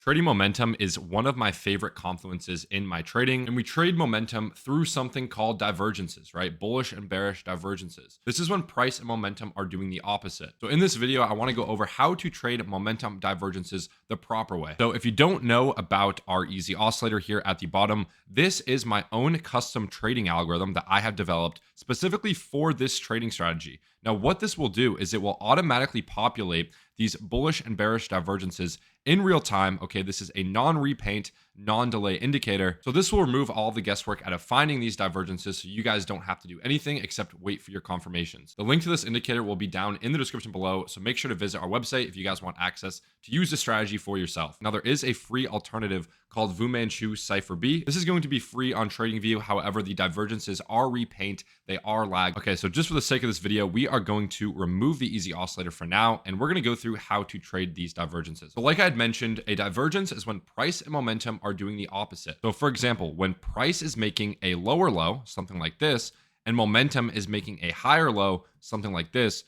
Trading momentum is one of my favorite confluences in my trading, and we trade momentum through something called divergences, right? Bullish and bearish divergences. This is when price and momentum are doing the opposite. So in this video, I want to go over how to trade momentum divergences the proper way. So if you don't know about our EzOscillator here at the bottom, this is my own custom trading algorithm that I have developed specifically for this trading strategy. Now, what this will do is it will automatically populate these bullish and bearish divergences in real time. Okay, this is a non-repaint, non-delay indicator. So this will remove all the guesswork out of finding these divergences so you guys don't have to do anything except wait for your confirmations. The link to this indicator will be down in the description below, so make sure to visit our website if you guys want access to use this strategy for yourself. Now, there is a free alternative called Fu Manchu Cypher B. This is going to be free on TradingView. However, the divergences are repaint, they are lagged. Okay, so just for the sake of this video, we are going to remove the EzOscillator for now, and we're going to go through how to trade these divergences. So like I had mentioned, a divergence is when price and momentum are doing the opposite. So for example, when price is making a lower low, something like this, and momentum is making a higher low, something like this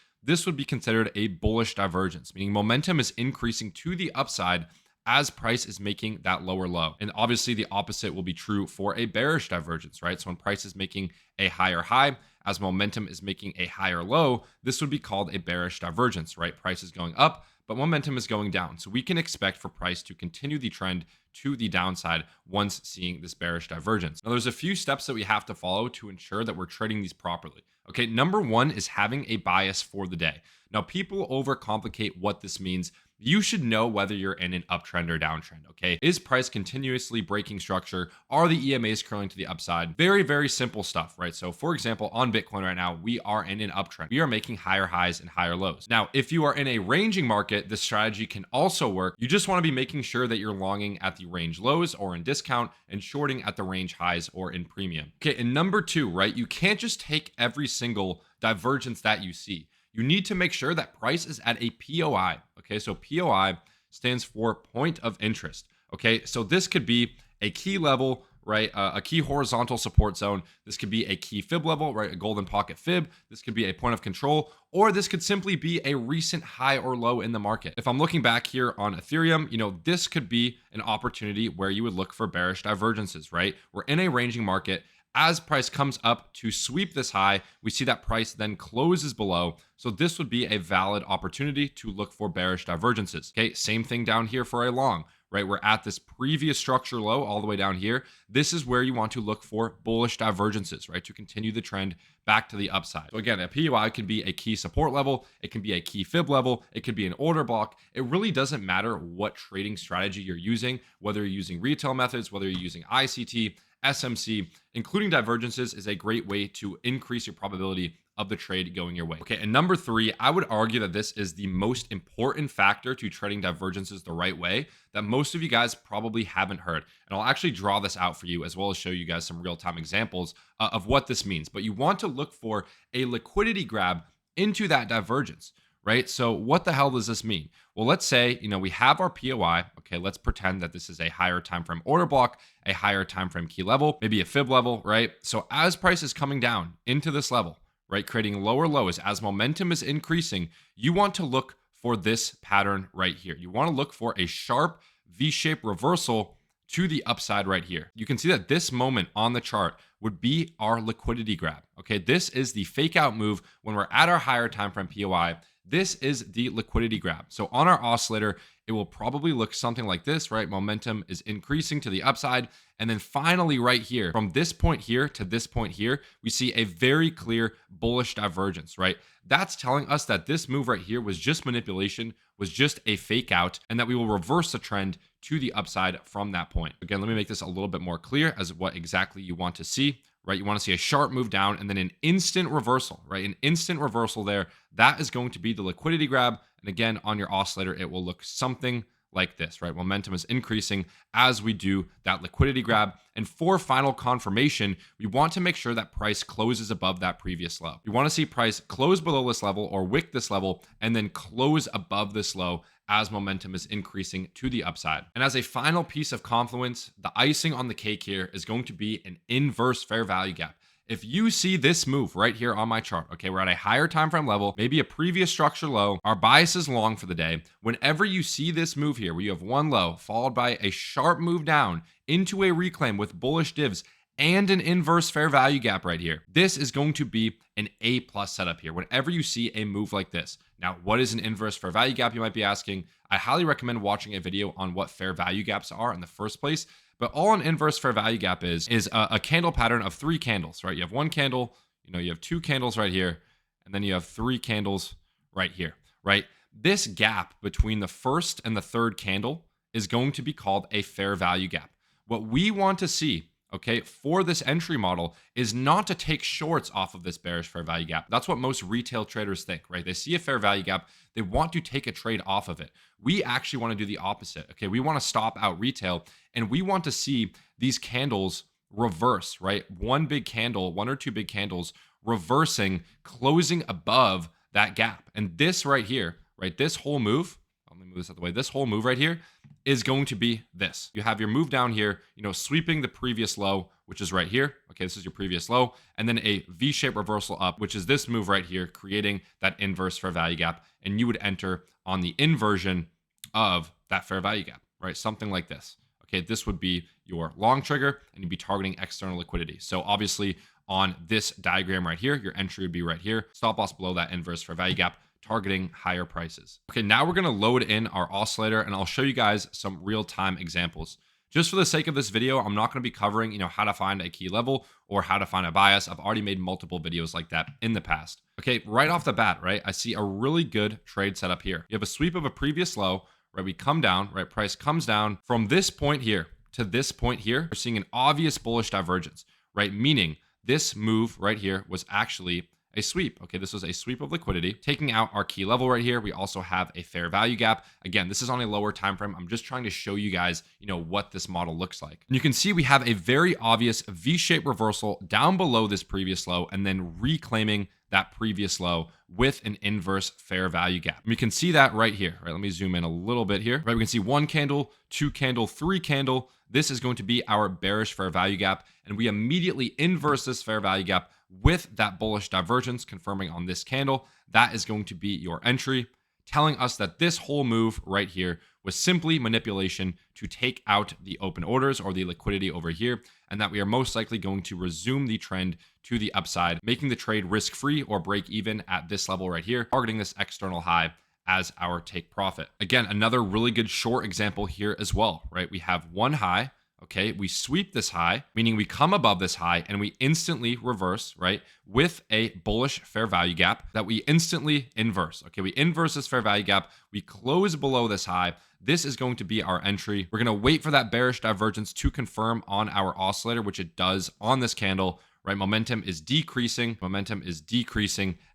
would be considered a bullish divergence, meaning momentum is increasing to the upside as price is making that lower low. And obviously the opposite will be true for a bearish divergence, right? So when price is making a higher high, as momentum is making a higher low, this would be called a bearish divergence, right? Price is going up, but momentum is going down. So we can expect for price to continue the trend to the downside once seeing this bearish divergence. Now, there's a few steps that we have to follow to ensure that we're trading these properly. Okay, number one is having a bias for the day. Now, people overcomplicate what this means. You should know whether you're in an uptrend or downtrend, okay? Is price continuously breaking structure? Are the EMAs curling to the upside? Very, very simple stuff, right? So for example, on Bitcoin right now, we are in an uptrend. We are making higher highs and higher lows. Now, if you are in a ranging market, this strategy can also work. You just want to be making sure that you're longing at the range lows or in discount and shorting at the range highs or in premium. Okay, and number two, right? You can't just take every single divergence that you see. You need to make sure that price is at a POI. Okay, so POI stands for point of interest. Okay, so this could be a key level, right? A key horizontal support zone. This could be a key fib level, right? A golden pocket fib. This could be a point of control, or this could simply be a recent high or low in the market. If I'm looking back here on Ethereum, this could be an opportunity where you would look for bearish divergences, right? We're in a ranging market. As price comes up to sweep this high, we see that price then closes below. So this would be a valid opportunity to look for bearish divergences. Okay, same thing down here for a long, right? We're at this previous structure low all the way down here. This is where you want to look for bullish divergences, right? To continue the trend back to the upside. So again, a POI could be a key support level. It can be a key fib level. It could be an order block. It really doesn't matter what trading strategy you're using, whether you're using retail methods, whether you're using ICT, SMC, including divergences is a great way to increase your probability of the trade going your way. Okay, and number three, I would argue that this is the most important factor to trading divergences the right way that most of you guys probably haven't heard. And I'll actually draw this out for you as well as show you guys some real-time examples of what this means. But you want to look for a liquidity grab into that divergence, right? So what the hell does this mean? Well, let's say, we have our POI. Okay, let's pretend that this is a higher time frame order block, a higher time frame key level, maybe a fib level, right? So as price is coming down into this level, right, creating lower lows, as momentum is increasing, you want to look for this pattern right here. You want to look for a sharp V-shaped reversal to the upside right here. You can see that this moment on the chart would be our liquidity grab. Okay, this is the fake out move when we're at our higher time frame POI. This is the liquidity grab. So on our oscillator, it will probably look something like this, right? Momentum is increasing to the upside. And then finally right here, from this point here to this point here, we see a very clear bullish divergence, right? That's telling us that this move right here was just manipulation, was just a fake out, and that we will reverse the trend to the upside from that point. Again, let me make this a little bit more clear as what exactly you want to see. Right, you want to see a sharp move down and then an instant reversal, right? An instant reversal there. That is going to be the liquidity grab. And again, on your oscillator, it will look something like this, right? Momentum is increasing as we do that liquidity grab. And for final confirmation, we want to make sure that price closes above that previous low. We want to see price close below this level or wick this level and then close above this low as momentum is increasing to the upside. And as a final piece of confluence, the icing on the cake here is going to be an inverse fair value gap. If you see this move right here on my chart, okay, we're at a higher time frame level, maybe a previous structure low, our bias is long for the day. Whenever you see this move here, where you have one low followed by a sharp move down into a reclaim with bullish divs and an inverse fair value gap right here, this is going to be an A plus setup here whenever you see a move like this. Now, what is an inverse fair value gap, you might be asking? I highly recommend watching a video on what fair value gaps are in the first place. But all an inverse fair value gap is a candle pattern of 3 candles, right? You have one candle, you have 2 candles right here, and then you have 3 candles right here, right? This gap between the first and the third candle is going to be called a fair value gap. What we want to see, okay, for this entry model is not to take shorts off of this bearish fair value gap. That's what most retail traders think, right? They see a fair value gap, they want to take a trade off of it. We actually want to do the opposite, okay? We want to stop out retail, and we want to see these candles reverse, right? One big candle, 1 or 2 big candles reversing, closing above that gap. And this right here, right, this whole move, let me move this out of the way, this whole move right here is going to be this. You have your move down here, sweeping the previous low, which is right here. Okay, this is your previous low, and then a V-shaped reversal up, which is this move right here, creating that inverse fair value gap. And you would enter on the inversion of that fair value gap, right? Something like this. Okay, this would be your long trigger, and you'd be targeting external liquidity. So obviously on this diagram right here, your entry would be right here, stop loss below that inverse fair value gap, targeting higher prices. Okay, now we're gonna load in our oscillator, and I'll show you guys some real-time examples. Just for the sake of this video, I'm not gonna be covering, how to find a key level or how to find a bias. I've already made multiple videos like that in the past. Okay, right off the bat, right, I see a really good trade setup here. You have a sweep of a previous low, right? We come down, right? Price comes down from this point here to this point here. We're seeing an obvious bullish divergence, right? Meaning this move right here was actually a sweep. Okay, this was a sweep of liquidity, taking out our key level right here. We also have a fair value gap. Again, this is on a lower time frame. I'm just trying to show you guys, what this model looks like. And you can see we have a very obvious V-shaped reversal down below this previous low, and then reclaiming that previous low with an inverse fair value gap. And we can see that right here, right? Let me zoom in a little bit here, right? We can see 1 candle, 2 candle, 3 candle. This is going to be our bearish fair value gap. And we immediately inverse this fair value gap with that bullish divergence, confirming on this candle. That is going to be your entry, telling us that this whole move right here was simply manipulation to take out the open orders or the liquidity over here, and that we are most likely going to resume the trend to the upside, making the trade risk-free or break even at this level right here, targeting this external high as our take profit. Again, another really good short example here as well, right? We have one high. Okay, we sweep this high, meaning we come above this high and we instantly reverse, right, with a bullish fair value gap that we instantly inverse. Okay, we inverse this fair value gap, we close below this high. This is going to be our entry. We're going to wait for that bearish divergence to confirm on our oscillator, which it does on this candle, right? Momentum is decreasing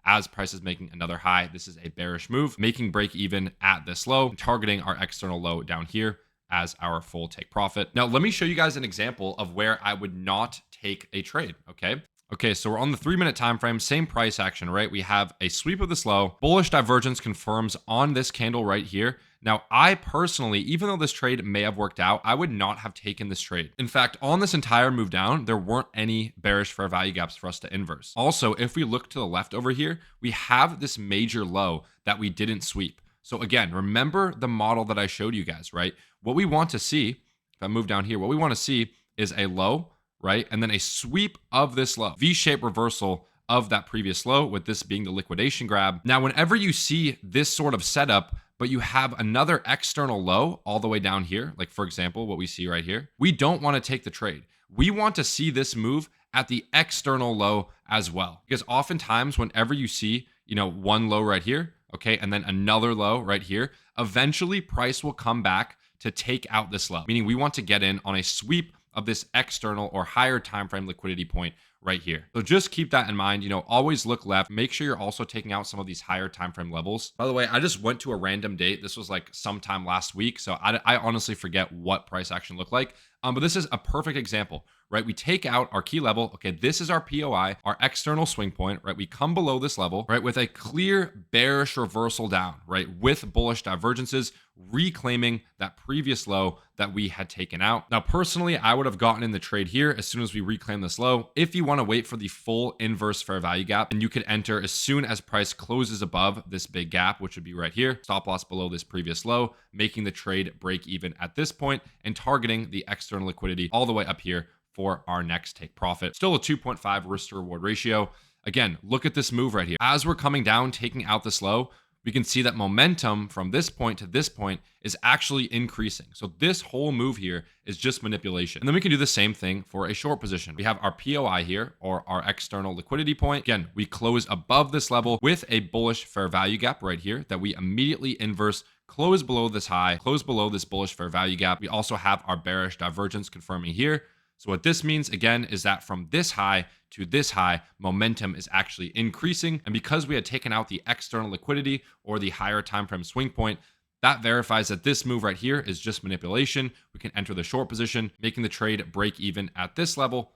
as price is making another high. This is a bearish move, making break even at this low, targeting our external low down here as our full take profit. Now, let me show you guys an example of where I would not take a trade, okay? Okay, so we're on the 3-minute time frame, same price action, right? We have a sweep of this low, bullish divergence confirms on this candle right here. Now, I personally, even though this trade may have worked out, I would not have taken this trade. In fact, on this entire move down, there weren't any bearish fair value gaps for us to inverse. Also, if we look to the left over here, we have this major low that we didn't sweep. So again, remember the model that I showed you guys, right? What we want to see, if I move down here, what we want to see is a low, right? And then a sweep of this low, V-shaped reversal of that previous low, with this being the liquidation grab. Now, whenever you see this sort of setup, but you have another external low all the way down here, like for example, what we see right here, we don't want to take the trade. We want to see this move at the external low as well. Because oftentimes, whenever you see, one low right here, okay, and then another low right here, eventually price will come back to take out this low, meaning we want to get in on a sweep of this external or higher time frame liquidity point right here. So just keep that in mind, always look left. Make sure you're also taking out some of these higher time frame levels. By the way, I just went to a random date. This was like sometime last week, so I honestly forget what price action looked like. But this is a perfect example, right? We take out our key level. Okay, this is our POI, our external swing point, right? We come below this level, right, with a clear bearish reversal down, right, with bullish divergences, reclaiming that previous low that we had taken out. Now, personally, I would have gotten in the trade here as soon as we reclaim this low. If you want want to wait for the full inverse fair value gap, and you could enter as soon as price closes above this big gap, which would be right here, stop loss below this previous low, making the trade break even at this point and targeting the external liquidity all the way up here for our next take profit. Still a 2.5 risk to reward ratio. Again, look at this move right here. As we're coming down, taking out this low, we can see that momentum from this point to this point is actually increasing. So this whole move here is just manipulation. And then we can do the same thing for a short position. We have our POI here, or our external liquidity point. Again, we close above this level with a bullish fair value gap right here that we immediately inverse, close below this high, close below this bullish fair value gap. We also have our bearish divergence confirming here. So what this means, again, is that from this high to this high, momentum is actually increasing. And because we had taken out the external liquidity or the higher time frame swing point, that verifies that this move right here is just manipulation. We can enter the short position, making the trade break even at this level,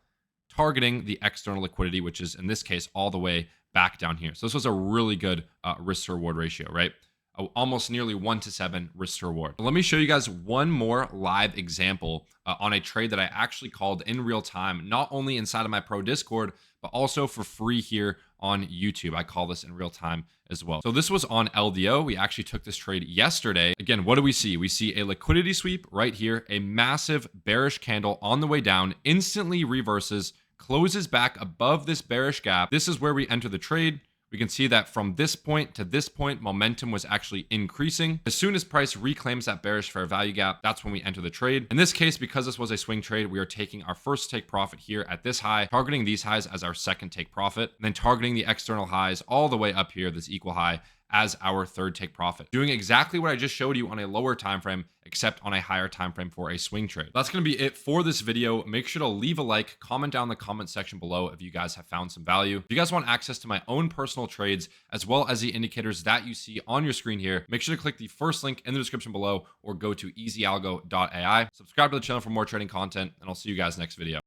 targeting the external liquidity, which is in this case all the way back down here. So this was a really good risk to reward ratio, right? Almost nearly 1-to-7 risk to reward. But let me show you guys one more live example on a trade that I actually called in real time, not only inside of my pro Discord, but also for free here on YouTube. I call this in real time as well. So this was on LDO. We actually took this trade yesterday. Again, what do we see? We see a liquidity sweep right here, a massive bearish candle on the way down, instantly reverses, closes back above this bearish gap. This is where we enter the trade. We can see that from this point to this point, momentum was actually increasing. As soon as price reclaims that bearish fair value gap, that's when we enter the trade. In this case, because this was a swing trade, we are taking our first take profit here at this high, targeting these highs as our second take profit, and then targeting the external highs all the way up here, this equal high, as our third take profit. Doing exactly what I just showed you on a lower time frame, except on a higher time frame for a swing trade. That's going to be it for this video. Make sure to leave a like, comment down in the comment section below if you guys have found some value. If you guys want access to my own personal trades, as well as the indicators that you see on your screen here, make sure to click the first link in the description below or go to EzAlgo.ai. Subscribe to the channel for more trading content, and I'll see you guys next video.